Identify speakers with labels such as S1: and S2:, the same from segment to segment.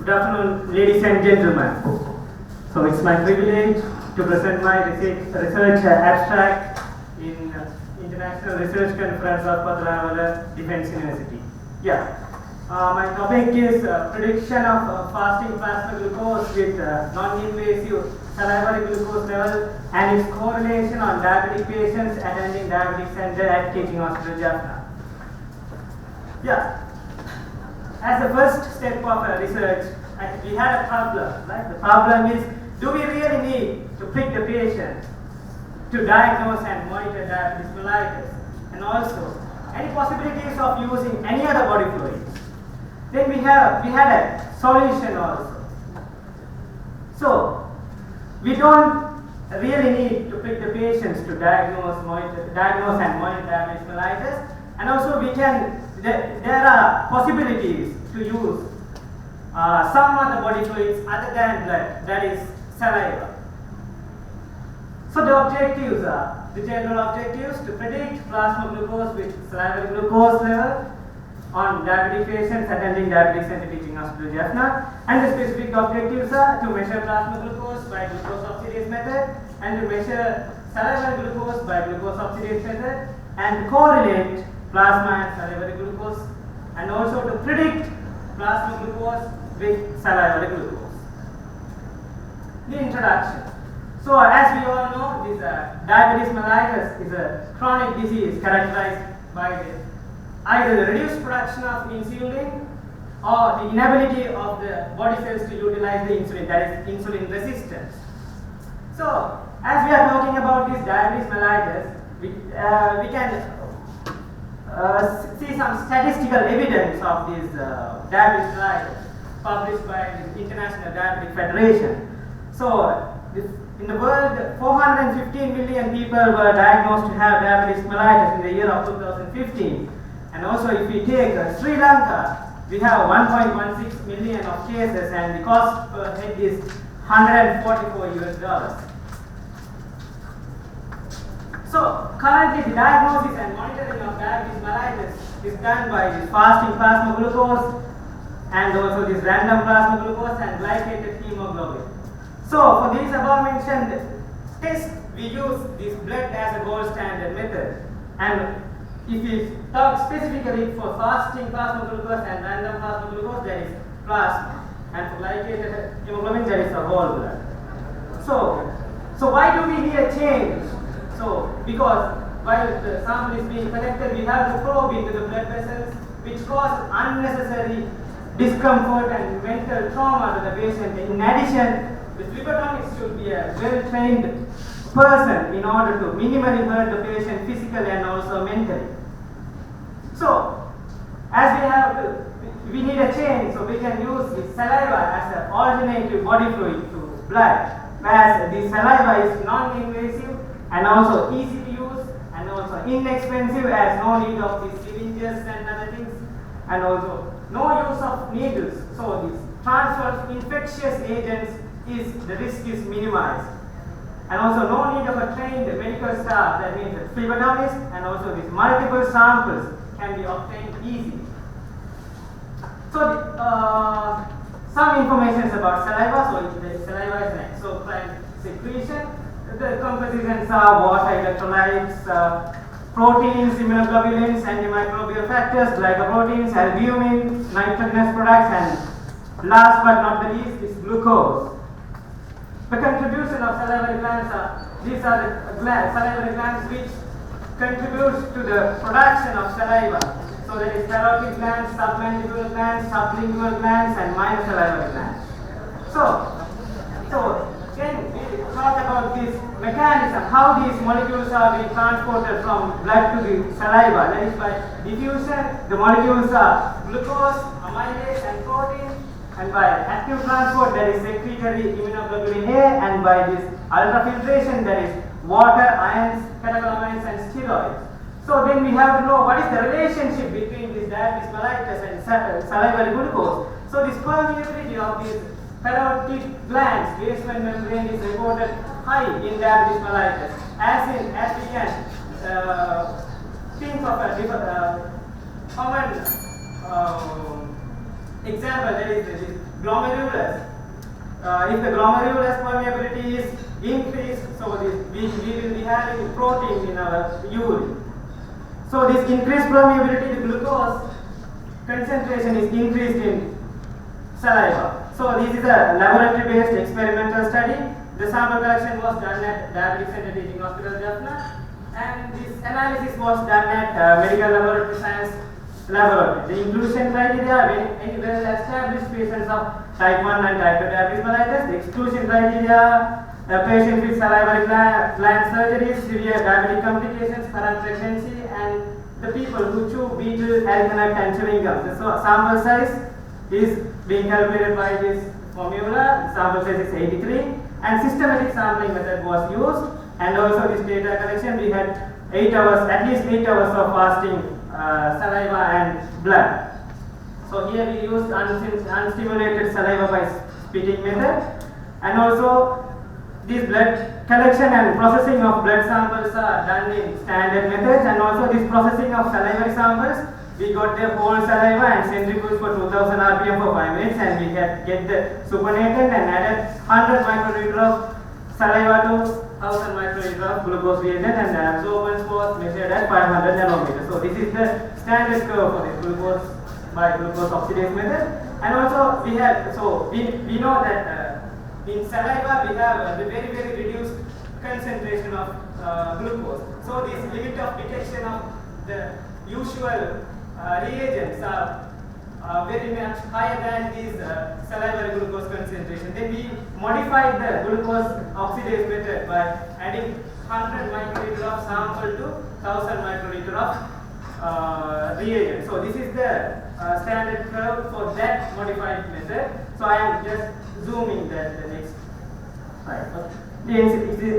S1: Good afternoon, ladies and gentlemen. So it's my privilege to present my research abstract in International Research Conference of Pathalavala Defense University. My topic is prediction of fasting plasma glucose with non-invasive salivary glucose level and its correlation on diabetic patients attending diabetic center at Teaching Hospital, Jaikrishna. As the first step of research, we had a problem. Right? The problem is, do we really need to prick the patient to diagnose and monitor diabetes mellitus, and also any possibilities of using any other body fluids? Then we had a solution also. So we don't really need to prick the patients to diagnose and monitor diabetes mellitus, and also there are possibilities to use some other body fluids other than blood, that is saliva. So the general objectives to predict plasma glucose with salivary glucose level on diabetic patients attending diabetic center Teaching Hospital, Jaikrishna, and the specific objectives are to measure plasma glucose by glucose oxidase method, and to measure salivary glucose by glucose oxidase method, and correlate plasma and salivary glucose, and also to predict plasma glucose with salivary glucose. The introduction. So as we all know, this diabetes mellitus is a chronic disease characterized by either the reduced production of insulin or the inability of the body cells to utilize the insulin, that is insulin resistance. So as we are talking about this diabetes mellitus, we can see some statistical evidence of this diabetes mellitus published by the International Diabetic Federation. So in the world, 415 million people were diagnosed to have diabetes mellitus in the year of 2015. And also if we take Sri Lanka, we have 1.16 million of cases, and the cost per head is $144 US. So currently the diagnosis and monitoring of diabetes mellitus is done by this fasting plasma glucose and also this random plasma glucose and glycated hemoglobin. So for these above mentioned tests, we use this blood as a gold standard method. And if we talk specifically for fasting plasma glucose and random plasma glucose, that is plasma, and for glycated hemoglobin, that is the whole blood. So why do we need a change? So because while the sample is being collected, we have to probe into the blood vessels, which cause unnecessary discomfort and mental trauma to the patient. In addition, the phlebotomist should be a well-trained person in order to minimally hurt the patient physically and also mentally. So, as we need a change, so we can use the saliva as an alternative body fluid to blood, whereas the saliva is non-invasive and also easy to use and also inexpensive, as no need of these syringes and other things, and also no use of needles. So this transfer of infectious agents the risk is minimized, and also no need of a trained medical staff, that means a phlebotomist, and also these multiple samples can be obtained easily. So some information about saliva. So the saliva is an exocrine secretion. The compositions are water, electrolytes, proteins, immunoglobulins, antimicrobial factors, glycoproteins, albumin, nitrogenous products, and last but not the least is glucose. The contribution of salivary glands these are the salivary glands which contribute to the production of saliva. So there is parotid glands, submandibular glands, sublingual glands, and minor salivary glands. So then we talk about this mechanism, how these molecules are being transported from blood to the saliva. That is by diffusion, the molecules are glucose, amylase, and protein. And by active transport, there is secretory immunoglobulin A, and by this ultrafiltration, there is water, ions, catecholamines, and steroids. So then we have to know what is the relationship between this diabetes mellitus and salivary glucose. So this permeability of these parotid glands, basement membrane, is reported high in diabetes mellitus. As we can think of a common example, that is glomerulus. If the glomerulus permeability is increased, so we will be having protein in our urine. So this increased permeability, the glucose concentration is increased in saliva. So this is a laboratory-based experimental study. The sample collection was done at Diabetic Center Teaching Hospital, Jaffna, and this analysis was done at Medical Laboratory Science Laboratory. The inclusion criteria are very well established patients of type 1 and type 2 diabetes mellitus. The exclusion criteria, patients with salivary gland surgery, severe diabetic complications, current pregnancy, and the people who chew betel, alkanet, and chewing gum. So sample size is being calculated by this formula. Sample size is 83, and systematic sampling method was used. And also this data collection, we had 8 hours, at least 8 hours of fasting saliva and blood. So here we used unstimulated saliva by spitting method, and also this blood collection and processing of blood samples are done in standard methods, and also this processing of salivary samples, we got the whole saliva and centrifuge for 2000 rpm for 5 minutes, and we had get the supernatant and added 100 microliter of saliva to 1000 microliter of glucose reagent, and the absorbance was measured at 500 nanometers. So this is the standard curve for this glucose by glucose oxidase method. And also we have, so we know that in saliva we have the very reduced concentration of glucose. So this limit of detection of the usual reagents are very much higher than these salivary glucose concentration. Then we modified the glucose oxidase method by adding 100 microliter of sample to 1000 microliter of reagent. So this is the standard curve for that modified method. So I am just zooming that the next slide. The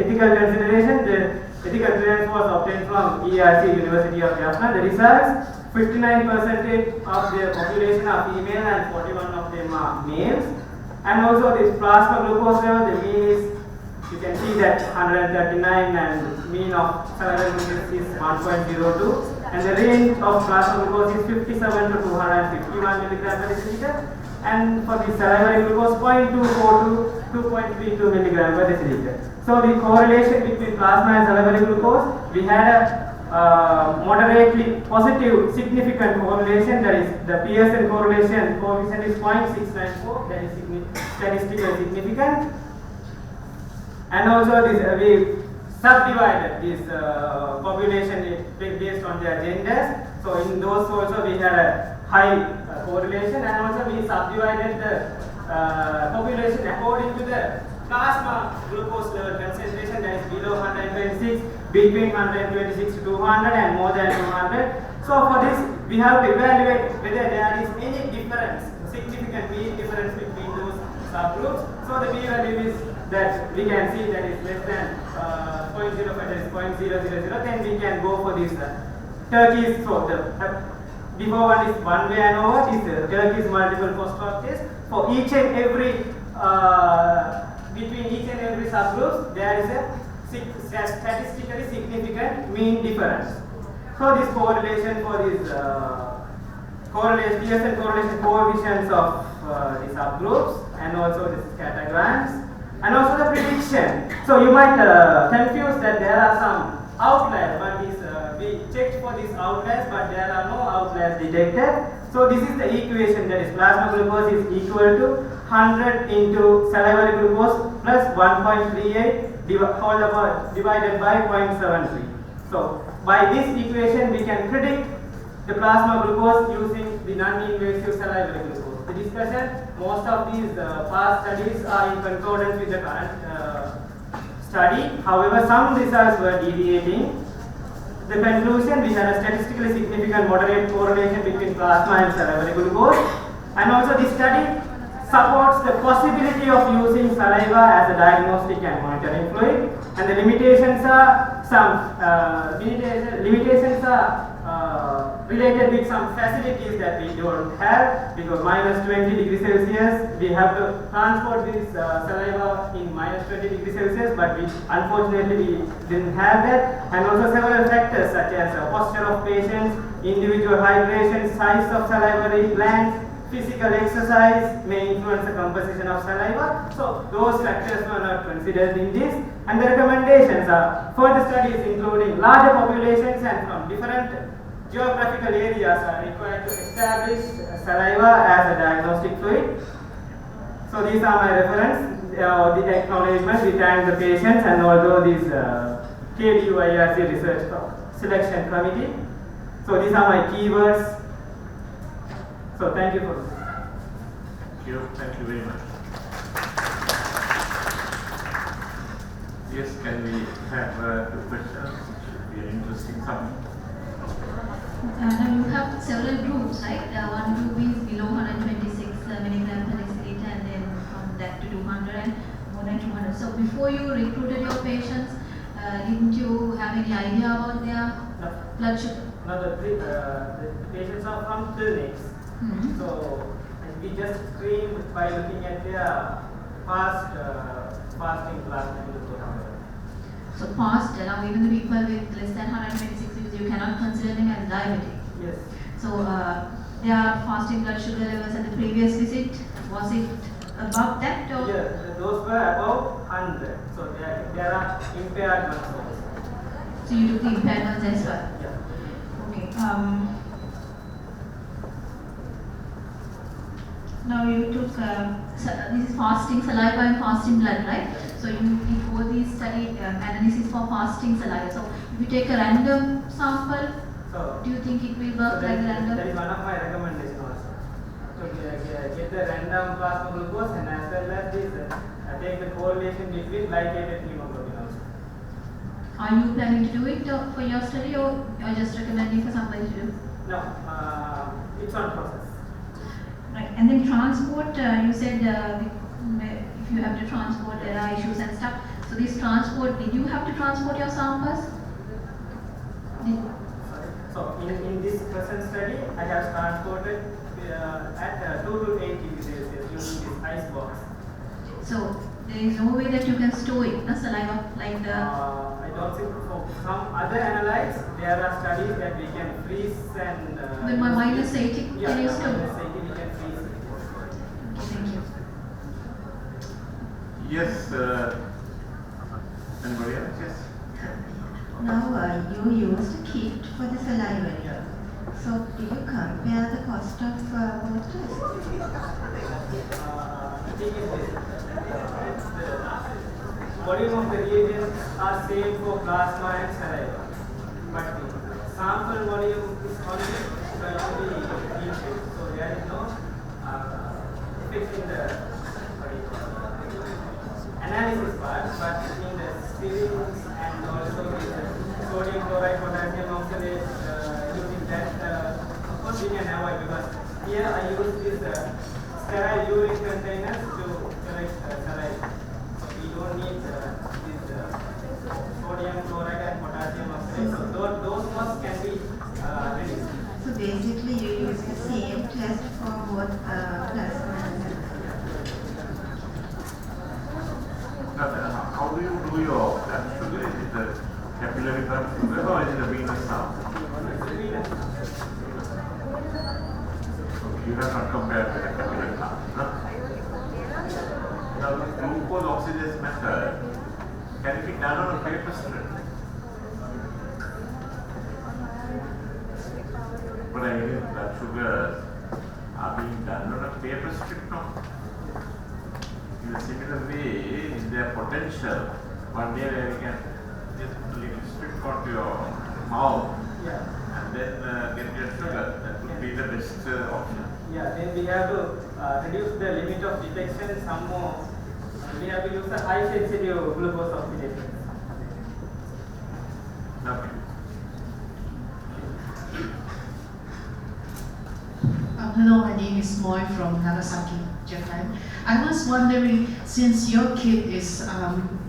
S1: ethical consideration. The ethical clearance was obtained from ERC, University of Jaffna. The results: 59% of their population are female and 41 of them are males. And also this plasma glucose level, the mean is, you can see that 139, and mean of salivary glucose is 1.02. And the range of plasma glucose is 57 to 251 milligram per deciliter. And for the salivary glucose, 0.24 to 2.32 milligram per deciliter. So the correlation between plasma and salivary glucose, we had a moderately positive significant correlation, that is the Pearson correlation coefficient is 0.694, that is statistically significant. And also this we subdivided this population based on their genders. So in those also we had a high correlation, and also we subdivided the population according to the plasma glucose level concentration, that is below 126, between 126 to 200, and more than 200. So for this we have to evaluate whether there is any difference, significant mean difference between those subgroups. So the mean value is that we can see that is less than 0.05, that is 0.000, then we can go for this Turkey's. So the before one is one way and over, this Turkey's multiple post-hoc test. For each and every between each and every subgroup, there is a statistically significant mean difference. So this correlation for this Pearson correlation coefficients of the subgroups, and also the scattergrams, and also the prediction. So you might confuse that there are some outliers, but this, we checked for these outliers, but there are no outliers detected. So this is the equation, that is plasma glucose is equal to 100 into salivary glucose plus 1.38 divided by 0.73. So by this equation we can predict the plasma glucose using the non-invasive salivary glucose. The discussion, most of these past studies are in concordance with the current study. However, some results were deviating. The conclusion, we had a statistically significant moderate correlation between plasma and salivary glucose, and also this study supports the possibility of using saliva as a diagnostic and monitoring fluid, and the limitations are related with some facilities that we don't have, because minus 20 degrees Celsius, we have to transport this saliva in minus 20 degrees Celsius, but we unfortunately didn't have that, and also several factors such as posture of patients, individual hydration, size of salivary glands, physical exercise may influence the composition of saliva. So those factors were not considered in this. And the recommendations are further studies including larger populations and from different geographical areas are required to establish saliva as a diagnostic fluid. So these are my reference, the acknowledgement, we thank the patients and although this KDUIRC Research Selection Committee. So these are my keywords. So thank you for this.
S2: Thank you very much. Yes, can we have two questions? It should be an interesting subject.
S3: Now you have several groups, right? One group is below 126 milligram per deciliter and then from that to 200 and more than 200. So before you recruited your patients, didn't you have any idea about their blood sugar?
S1: No, the patients are from clinics.
S3: Mm-hmm.
S1: So we just screened by looking at their past fasting plasma glucose.
S3: So past, now even the people with less than 126, because you cannot consider them as diabetic.
S1: Yes.
S3: So their fasting blood sugar levels at the previous visit, was it above that or?
S1: Yes, those were above 100. So there are impaired ones also.
S3: So you took the impaired ones as well?
S1: Yeah.
S3: Okay. Now you took, this is fasting saliva and fasting blood, right? So you did all these study analysis for fasting saliva. So if you take a random sample,
S1: So
S3: do you think it will work like random?
S1: that is one of my recommendations also. So get the random plasma glucose and as well as this, take the correlation between glycated hemoglobin also.
S3: Are you planning to do it for your study or you're just recommending for somebody to do?
S1: No, it's on process.
S3: Right, and then transport, you said if you have to transport, there are issues and stuff. So this transport, did you have to transport your samples?
S1: So in this present study, I have transported at 2 to 8 degrees Celsius using this ice box.
S3: So there is no way that you can store it, no saliva, like the...
S1: I don't think for some other analytes, there are studies that we can freeze and...
S3: When my minus 80,
S1: yeah,
S3: can you store?
S1: minus 80 we can freeze it.
S3: Okay, thank you.
S2: Yes, anybody else? Yes.
S4: Now you used a kit for the salivary. So do you compare the cost of both tests?
S1: The thing is this, the volume of the reagents are same for plasma and saliva, but the sample volume is only going to be increased. So there is no effect in the analysis part, but in the series and also the sodium chloride, potassium oxalate, using that, of course we can avoid because here I use this sterile urine containers to collect saliva. So we don't need this sodium chloride and potassium oxalate. So those costs can be reduced.
S4: So basically you use the same test for both plasma and
S2: How do you do your blood sugar? Is it the capillary blood sugar or is it the venous sample? You have not compared with the capillary sample. No? Now, the glucose oxidase method, can it be done on a paper strip? But I mean, blood sugars are being done on a paper strip now. In a similar way, in their potential, one day you can just put a little strip onto your mouth and then get your sugar. That would be the best option.
S1: Yeah, then we have to reduce the limit of detection some more. We have to use a high sensitive glucose oxidation.
S2: Okay.
S5: Hello, my name is Moy from Nagasaki, Japan. I was wondering, since your kit is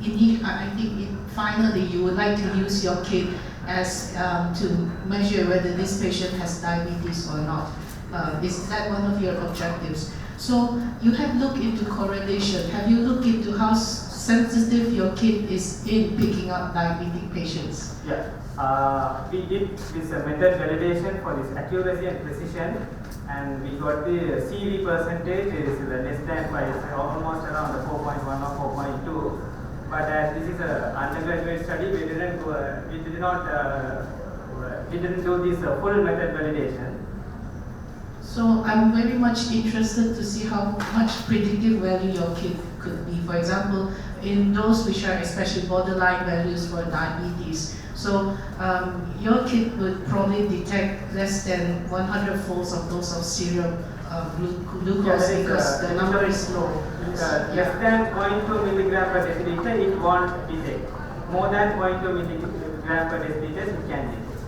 S5: unique, I think finally you would like to use your kit as to measure whether this patient has diabetes or not. Is that one of your objectives? So you have looked into correlation. Have you looked into how sensitive your kit is in picking up diabetic patients?
S1: Yeah, we did this method validation for this accuracy and precision, and we got the CV percentage is less than 5, almost around the 4.1 or 4.2. But as this is an undergraduate study, we didn't do this full method validation.
S5: So I'm very much interested to see how much predictive value your kit could be. For example, in those which are especially borderline values for diabetes. So your kit would probably detect less than 100 folds of those of serum glucose because the number is low.
S1: Less than 0.2 milligram per deciliter, it won't detect. More than 0.2 milligram per deciliter, it can detect.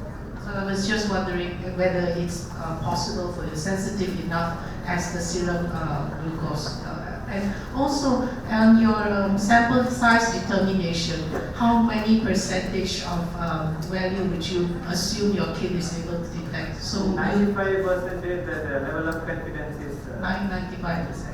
S5: So I was just wondering whether it's possible for you, sensitive enough as the serum glucose. And also on your sample size determination, how many percentage of value would you assume your kit is able to detect? So
S1: 95%, the level of confidence is
S5: 95%.